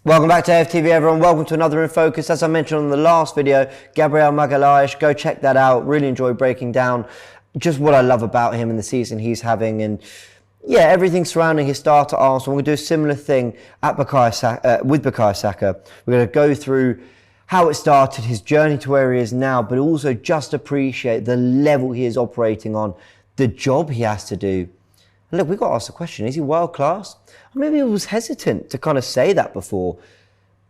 Welcome back to AFTV, everyone. Welcome to another In Focus. As I mentioned on the last video, Gabriel Magalhaes, go check that out. Really enjoy breaking down just what I love about him and the season he's having, and yeah, everything surrounding his start at Arsenal. We're going to do a similar thing at with Bukayo Saka. We're going to go through how it started, his journey to where he is now, but also just appreciate the level he is operating on, the job he has to do. And look, we've got to ask the question, is he world class? Maybe he was hesitant to kind of say that before,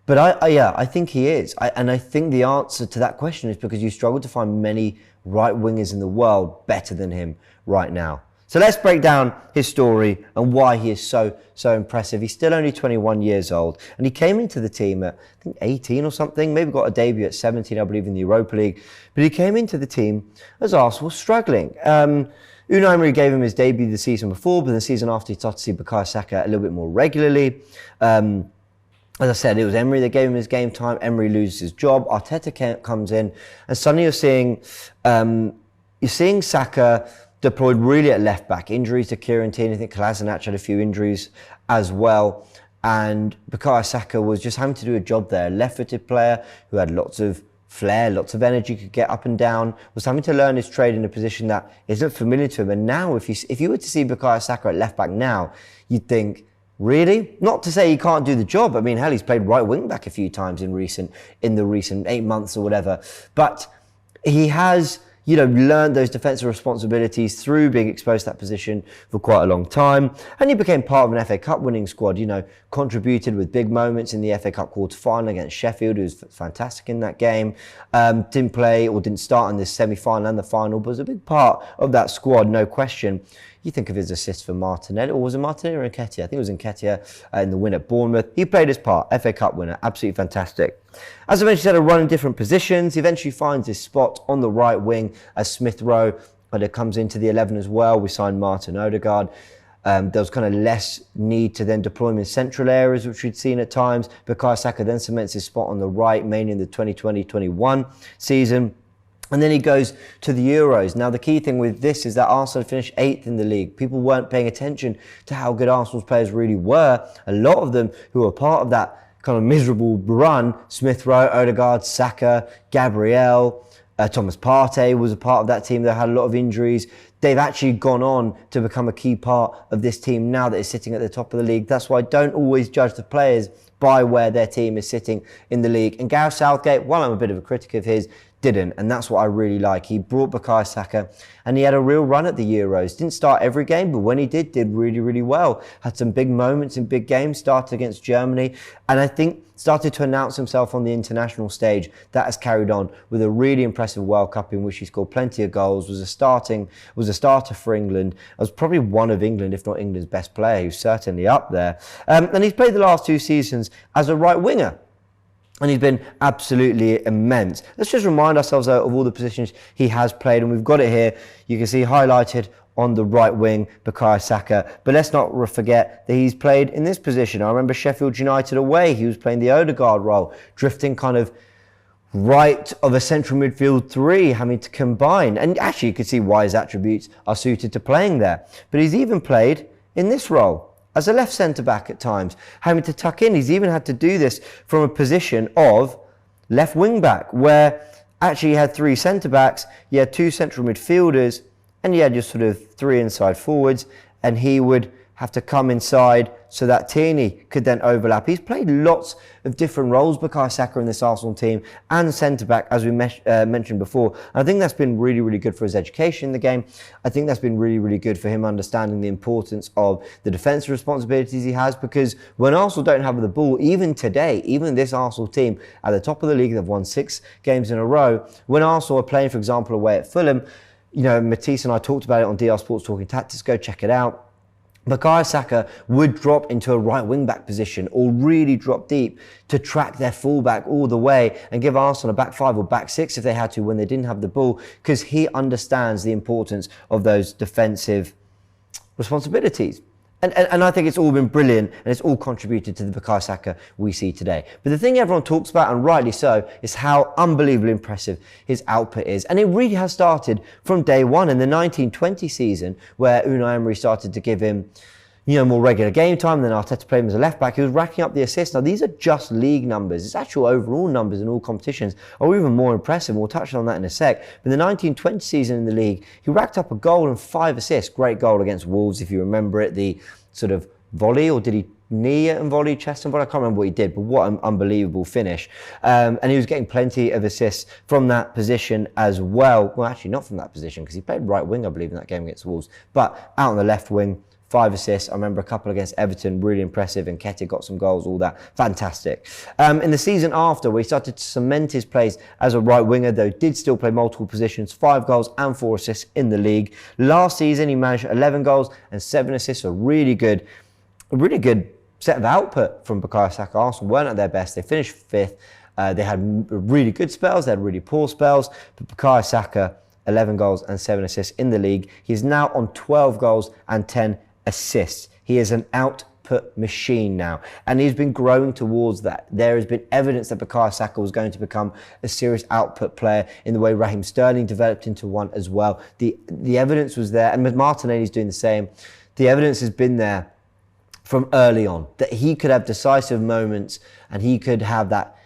but I think he is. And I think the answer to that question is because you struggle to find many right wingers in the world better than him right now. So let's break down his story and why he is so impressive. He's still only 21 years old, and he came into the team at, I think, 18 or something, maybe got a debut at 17, I believe, in the Europa League. But he came into the team as Arsenal was struggling. Unai Emery gave him his debut the season before, but the season after he started to see Bukayo Saka a little bit more regularly. As I said, it was Emery that gave him his game time. Emery loses his job. Arteta comes in, and suddenly you're seeing Saka deployed really at left back. Injuries to Kieran Tierney. I think Kolasinac had a few injuries as well, and Bukayo Saka was just having to do a job there. A left-footed player who had lots of flair, lots of energy, could get up and down, was having to learn his trade in a position that isn't familiar to him. And now, if you were to see Bukayo Saka at left back now, you'd think, really? Not to say he can't do the job. I mean, hell, he's played right wing back a few times in the recent 8 months or whatever. But he has, learned those defensive responsibilities through being exposed to that position for quite a long time. And he became part of an FA Cup winning squad, contributed with big moments in the FA Cup quarter-final against Sheffield, who was fantastic in that game. Didn't play or didn't start in this semi-final and the final, but was a big part of that squad, no question. You think of his assist for Martinelli, or was it Martinelli or Nketiah? I think it was Nketiah in the win at Bournemouth. He played his part, FA Cup winner, absolutely fantastic. As I mentioned, he had a run in different positions. He eventually finds his spot on the right wing as Smith Rowe, but it comes into the 11 as well. We signed Martin Odegaard. There was kind of less need to then deploy him in central areas, which we'd seen at times. Bukayo Saka then cements his spot on the right, mainly in the 2020-21 season. And then he goes to the Euros. Now, the key thing with this is that Arsenal finished 8th in the league. People weren't paying attention to how good Arsenal's players really were. A lot of them who were part of that kind of miserable run, Smith Rowe, Odegaard, Saka, Gabriel, Thomas Partey was a part of that team that had a lot of injuries. They've actually gone on to become a key part of this team now that is sitting at the top of the league. That's why I don't always judge the players by where their team is sitting in the league. And Gareth Southgate, while I'm a bit of a critic of his, didn't, and that's what I really like. He brought Bukayo Saka, and he had a real run at the Euros. Didn't start every game, but when he did really well. Had some big moments in big games, started against Germany, and I think started to announce himself on the international stage. That has carried on with a really impressive World Cup in which he scored plenty of goals, was a starter for England. Was probably one of England, if not England's best player. He was certainly up there. And he's played the last 2 seasons as a right winger. And he's been absolutely immense. Let's just remind ourselves of all the positions he has played, and we've got it here. You can see highlighted on the right wing, Bukayo Saka. But let's not forget that he's played in this position. I remember Sheffield United away. He was playing the Odegaard role, drifting kind of right of a central midfield 3, having to combine. And actually, you can see why his attributes are suited to playing there. But he's even played in this role as a left centre-back at times, having to tuck in. He's even had to do this from a position of left wing-back, where actually he had 3 centre-backs, he had 2 central midfielders, and he had just sort of 3 inside forwards, and he would have to come inside so that Tierney could then overlap. He's played lots of different roles, Bukayo Saka, in this Arsenal team, and centre-back, as we mentioned before. And I think that's been really good for his education in the game. I think that's been really good for him understanding the importance of the defensive responsibilities he has, because when Arsenal don't have the ball, even today, even this Arsenal team at the top of the league, they've won 6 games in a row. When Arsenal are playing, for example, away at Fulham, Matisse and I talked about it on DR Sports Talking Tactics, go check it out. Bukayo Saka would drop into a right wing-back position or really drop deep to track their fullback all the way and give Arsenal a back 5 or back 6 if they had to when they didn't have the ball, because he understands the importance of those defensive responsibilities. And I think it's all been brilliant, and it's all contributed to the Bukayo Saka we see today. But the thing everyone talks about, and rightly so, is how unbelievably impressive his output is. And it really has started from day one in the 1920 season, where Unai Emery started to give him, more regular game time. Then Arteta played him as a left back. He was racking up the assists. Now, these are just league numbers. His actual overall numbers in all competitions are even more impressive. We'll touch on that in a sec. But in the 19-20 season in the league, he racked up a goal and 5 assists. Great goal against Wolves, if you remember it. The sort of volley, or did he knee it and volley, chest and volley? I can't remember what he did, but what an unbelievable finish. And he was getting plenty of assists from that position as well. Well, actually not from that position, because he played right wing, I believe, in that game against Wolves. But out on the left wing, 5 assists. I remember a couple against Everton, really impressive. And Nketiah got some goals, all that. Fantastic. In the season after, where he started to cement his place as a right winger, though, did still play multiple positions, 5 goals and 4 assists in the league. Last season, he managed 11 goals and 7 assists. A really good set of output from Bukayo Saka. Arsenal weren't at their best. They finished 5th. They had really good spells. They had really poor spells. But Bukayo Saka, 11 goals and 7 assists in the league. He's now on 12 goals and 10 assists. He is an output machine now, and he's been growing towards that. There has been evidence that Bukayo Saka was going to become a serious output player in the way Raheem Sterling developed into one as well. The evidence was there, and Martinelli's doing the same. The evidence has been there from early on that he could have decisive moments and he could have that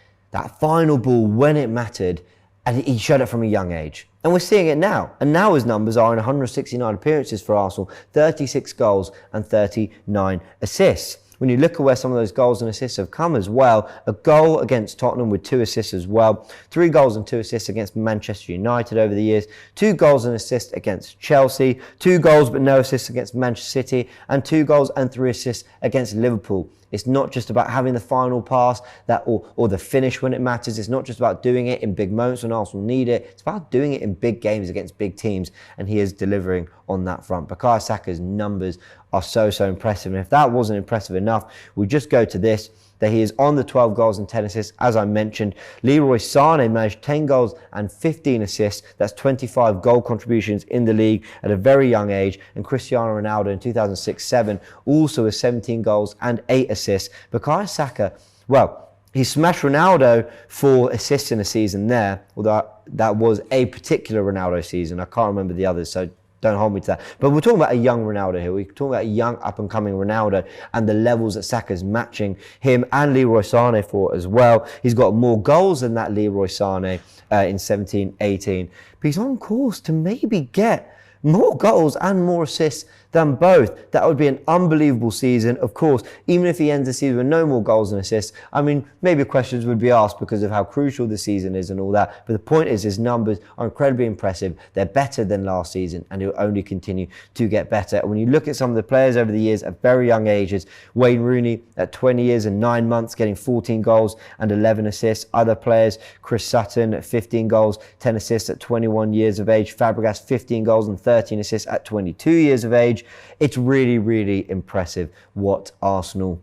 final ball when it mattered, and he showed it from a young age. And we're seeing it now. And now his numbers are in 169 appearances for Arsenal, 36 goals and 39 assists. When you look at where some of those goals and assists have come as well, a goal against Tottenham with 2 assists as well, 3 goals and 2 assists against Manchester United over the years, 2 goals and assists against Chelsea, 2 goals but no assists against Manchester City, and 2 goals and 3 assists against Liverpool. It's not just about having the final pass or the finish when it matters. It's not just about doing it in big moments when Arsenal need it. It's about doing it in big games against big teams, and he is delivering on that front. Bukayo Saka's numbers are so impressive, and if that wasn't impressive enough, we just go to this, that he is on the 12 goals and 10 assists, as I mentioned. Leroy Sané managed 10 goals and 15 assists. That's 25 goal contributions in the league at a very young age. And Cristiano Ronaldo in 2006-07 also has 17 goals and 8 assists. Bukayo Saka, well, he smashed Ronaldo for assists in a season there, although that was a particular Ronaldo season. I can't remember the others, so don't hold me to that. But we're talking about a young Ronaldo here. We're talking about a young up-and-coming Ronaldo, and the levels that Saka's matching him and Leroy Sané for as well. He's got more goals than that Leroy Sané in 17-18. But he's on course to maybe get more goals and more assists than both. That would be an unbelievable season. Of course, even if he ends the season with no more goals and assists, I mean, maybe questions would be asked because of how crucial the season is and all that. But the point is, his numbers are incredibly impressive. They're better than last season, and he'll only continue to get better. And when you look at some of the players over the years at very young ages, Wayne Rooney at 20 years and 9 months getting 14 goals and 11 assists. Other players, Chris Sutton at 15 goals, 10 assists at 21 years of age. Fabregas 15 goals and 13 assists at 22 years of age. It's really impressive what Arsenal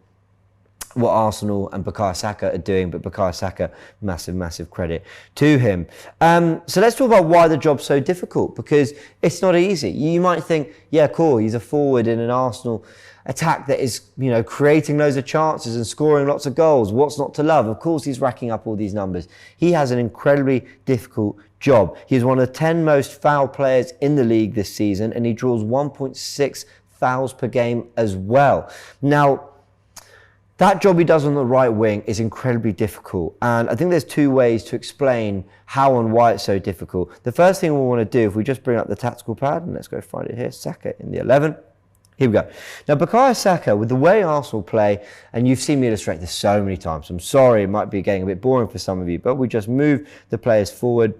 and Bukayo Saka are doing, but Bukayo Saka, massive credit to him. So let's talk about why the job's so difficult, because it's not easy. You might think, yeah, cool, he's a forward in an Arsenal attack that is, creating loads of chances and scoring lots of goals. What's not to love? Of course, he's racking up all these numbers. He has an incredibly difficult job. He's one of the 10 most foul players in the league this season, and he draws 1.6 fouls per game as well. Now, that job he does on the right wing is incredibly difficult, and I think there's 2 ways to explain how and why it's so difficult. The first thing we want to do, if we just bring up the tactical pad, and let's go find it here, Saka in the 11. Here we go. Now, Bukayo Saka, with the way Arsenal play, and you've seen me illustrate this so many times, I'm sorry it might be getting a bit boring for some of you, but we just move the players forward.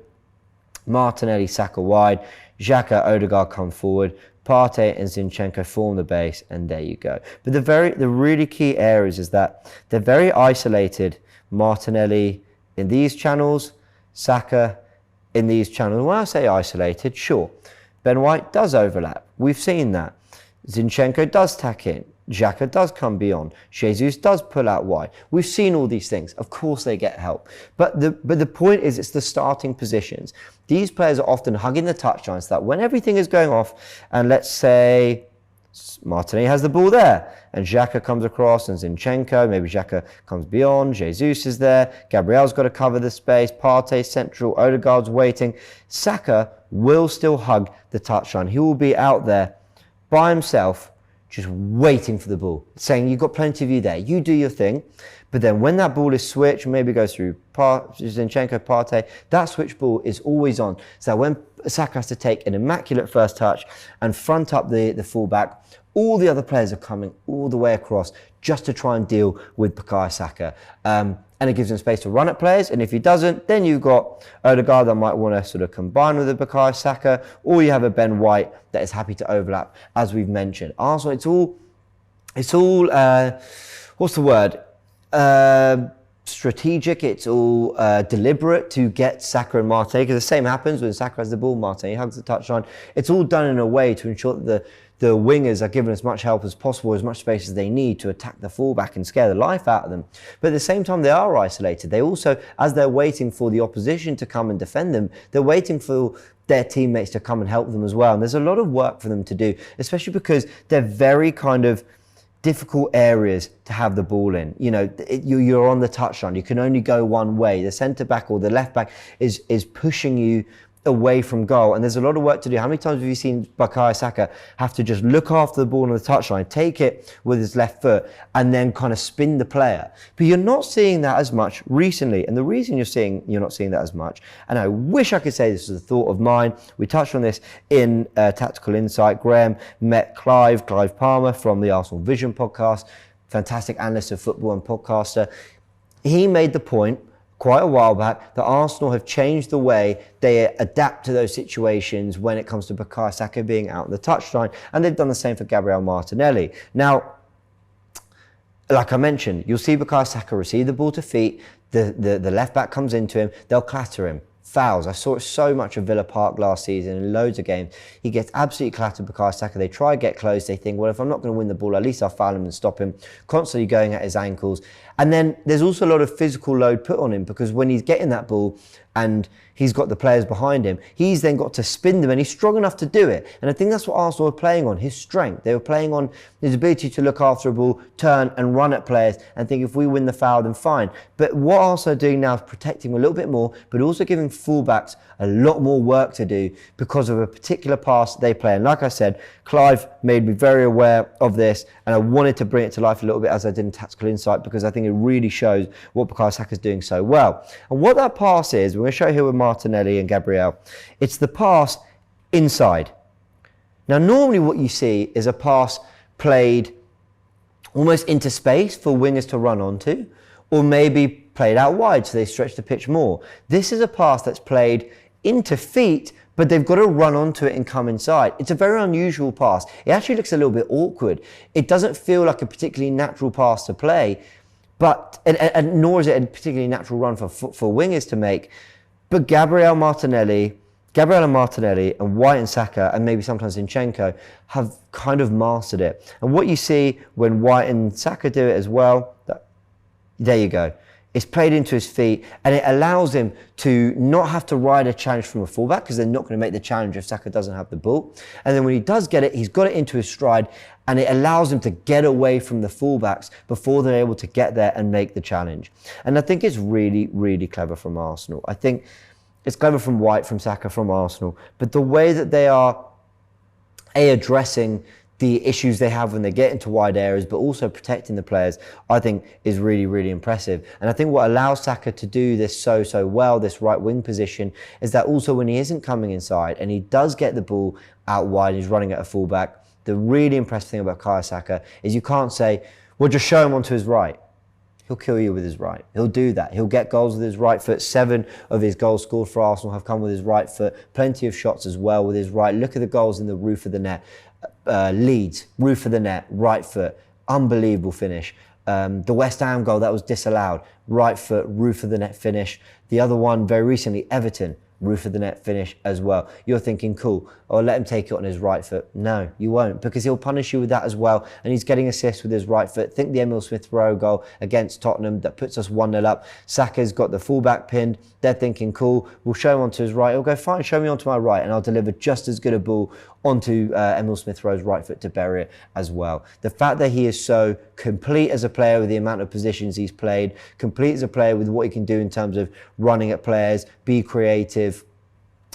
Martinelli, Saka wide, Xhaka, Odegaard come forward, Partey and Zinchenko form the base, and there you go. But the really key areas is that they're very isolated. Martinelli in these channels, Saka in these channels. When I say isolated, sure, Ben White does overlap. We've seen that. Zinchenko does tack in. Xhaka does come beyond. Jesus does pull out wide. We've seen all these things. Of course they get help. But the point is, it's the starting positions. These players are often hugging the touchline so that when everything is going off, and let's say Martinelli has the ball there, and Xhaka comes across, and Zinchenko, maybe Xhaka comes beyond, Jesus is there, Gabriel's got to cover the space, Partey central, Odegaard's waiting. Saka will still hug the touchline. He will be out there by himself, just waiting for the ball, saying you've got plenty of you there, you do your thing. But then when that ball is switched, maybe goes through Zinchenko, Partey, that switch ball is always on. So when Saka has to take an immaculate first touch and front up the fullback, all the other players are coming all the way across just to try and deal with Bukayo Saka. And it gives him space to run at players. And if he doesn't, then you've got Odegaard that might want to sort of combine with the Bukayo Saka, or you have a Ben White that is happy to overlap, as we've mentioned. Arsenal, it's all what's the word? Strategic, it's all deliberate to get Saka and Martinelli, because the same happens when Saka has the ball, Martinelli hugs the touchline. It's all done in a way to ensure that the wingers are given as much help as possible, as much space as they need to attack the fullback and scare the life out of them. But at the same time, they are isolated. They also, as they're waiting for the opposition to come and defend them, they're waiting for their teammates to come and help them as well. And there's a lot of work for them to do, especially because they're very kind of difficult areas to have the ball in. You know, you're on the touchline. You can only go one way. The centre back or the left back is pushing you away from goal, and there's a lot of work to do. How many times have you seen Bukayo Saka have to just look after the ball on the touchline, take it with his left foot, and then kind of spin the player? But you're not seeing that as much recently, and the reason you're not seeing that as much, and I wish I could say this was a thought of mine. We touched on this in Tactical Insight. Graham met Clive Palmer from the Arsenal Vision podcast, fantastic analyst of football and podcaster. He made the point quite a while back that Arsenal have changed the way they adapt to those situations when it comes to Bukayo Saka being out on the touchline, and they've done the same for Gabriel Martinelli. Now, like I mentioned, you'll see Bukayo Saka receive the ball to feet, the left back comes into him, they'll clatter him. Fouls. I saw it so much at Villa Park last season in loads of games. He gets absolutely clattered, Bukayo Saka. They try to get close. They think, well, if I'm not going to win the ball, at least I'll foul him and stop him. Constantly going at his ankles. And then there's also a lot of physical load put on him, because when he's getting that ball and he's got the players behind him, he's then got to spin them, and he's strong enough to do it. And I think that's what Arsenal were playing on, his strength. They were playing on his ability to look after a ball, turn and run at players, and think if we win the foul, then fine. But what Arsenal are doing now is protecting him a little bit more, but also giving fullbacks a lot more work to do because of a particular pass they play. And like I said, Clive made me very aware of this, and I wanted to bring it to life a little bit as I did in Tactical Insight, because I think it really shows what Bukayo Saka is doing so well. And what that pass is, we're going to show you here with Martinelli and Gabriel. It's the pass inside. Now, normally what you see is a pass played almost into space for wingers to run onto, or maybe played out wide so they stretch the pitch more. This is a pass that's played into feet, but they've got to run onto it and come inside. It's a very unusual pass. It actually looks a little bit awkward. It doesn't feel like a particularly natural pass to play, but and nor is it a particularly natural run for wingers to make. But Gabriel and Martinelli and White and Saka, and maybe sometimes Zinchenko, have kind of mastered it. And what you see when White and Saka do it as well, there you go. It's played into his feet, and it allows him to not have to ride a challenge from a fullback, because they're not going to make the challenge if Saka doesn't have the ball. And then when he does get it, he's got it into his stride, and it allows him to get away from the fullbacks before they're able to get there and make the challenge. And I think it's really, really clever from Arsenal. I think it's clever from White, from Saka, from Arsenal. But the way that they are addressing the issues they have when they get into wide areas, but also protecting the players, I think is really, really impressive. And I think what allows Saka to do this so well, this right wing position, is that also when he isn't coming inside and he does get the ball out wide, he's running at a fullback, the really impressive thing about Bukayo Saka is you can't say, well, just show him onto his right. He'll kill you with his right. He'll do that. He'll get goals with his right foot. 7 of his goals scored for Arsenal have come with his right foot. Plenty of shots as well with his right. Look at the goals in the roof of the net. Leeds, roof of the net, right foot. Unbelievable finish. The West Ham goal that was disallowed. Right foot, roof of the net finish. The other one very recently, Everton, roof of the net finish as well. You're thinking, cool, or let him take it on his right foot. No, you won't, because he'll punish you with that as well. And he's getting assists with his right foot. Think the Emile Smith-Rowe goal against Tottenham that puts us 1-0 up. Saka's got the fullback pinned. They're thinking, cool, we'll show him onto his right. He'll go, fine, show me onto my right, and I'll deliver just as good a ball onto Emile Smith-Rowe's right foot to bury it as well. The fact that he is so complete as a player with the amount of positions he's played, complete as a player with what he can do in terms of running at players, be creative,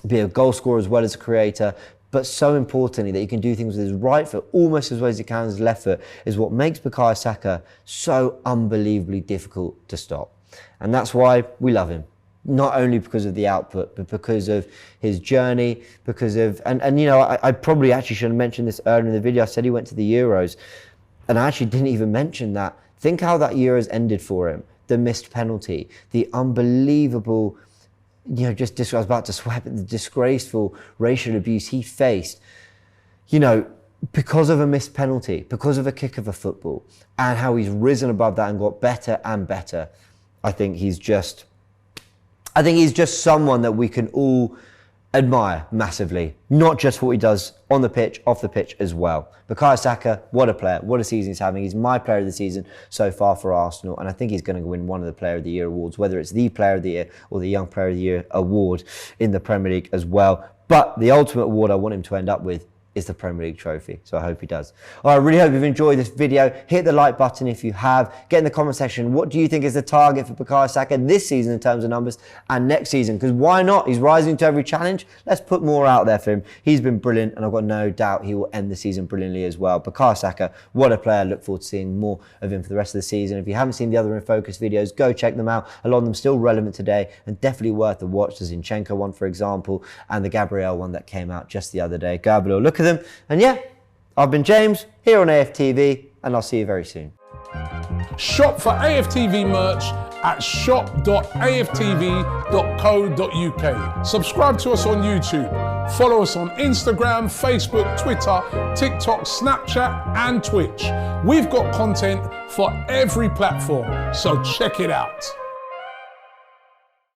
be a goal scorer as well as a creator, but so importantly that he can do things with his right foot almost as well as he can with his left foot is what makes Bukayo Saka so unbelievably difficult to stop. And that's why we love him. Not only because of the output, but because of his journey, because of, and you know, I probably actually should have mentioned this earlier in the video. I said he went to the Euros, and I actually didn't even mention that. Think how that Euros ended for him. The missed penalty, the unbelievable, you know, I was about to swear at the disgraceful racial abuse he faced, you know, because of a missed penalty, because of a kick of a football, and how he's risen above that and got better and better. I think he's just someone that we can all admire massively, not just for what he does on the pitch, off the pitch as well. Bukayo Saka, what a player, what a season he's having. He's my player of the season so far for Arsenal, and I think he's going to win one of the Player of the Year awards, whether it's the Player of the Year or the Young Player of the Year award in the Premier League as well. But the ultimate award I want him to end up with is the Premier League trophy, so I hope he does. All right, I really hope you've enjoyed this video. Hit the like button if you have. Get in the comment section, what do you think is the target for Bukayo Saka this season in terms of numbers and next season? Because why not? He's rising to every challenge. Let's put more out there for him. He's been brilliant, and I've got no doubt he will end the season brilliantly as well. Bukayo Saka, what a player. Look forward to seeing more of him for the rest of the season. If you haven't seen the other In Focus videos, go check them out. A lot of them still relevant today and definitely worth a watch. The Zinchenko one, for example, and the Gabriel one that came out just the other day. Go have a little look at them. And yeah, I've been James, here on AFTV, and I'll see you very soon. Shop for AFTV merch at shop.aftv.co.uk. Subscribe to us on YouTube. Follow us on Instagram, Facebook, Twitter, TikTok, Snapchat, and Twitch. We've got content for every platform, so check it out.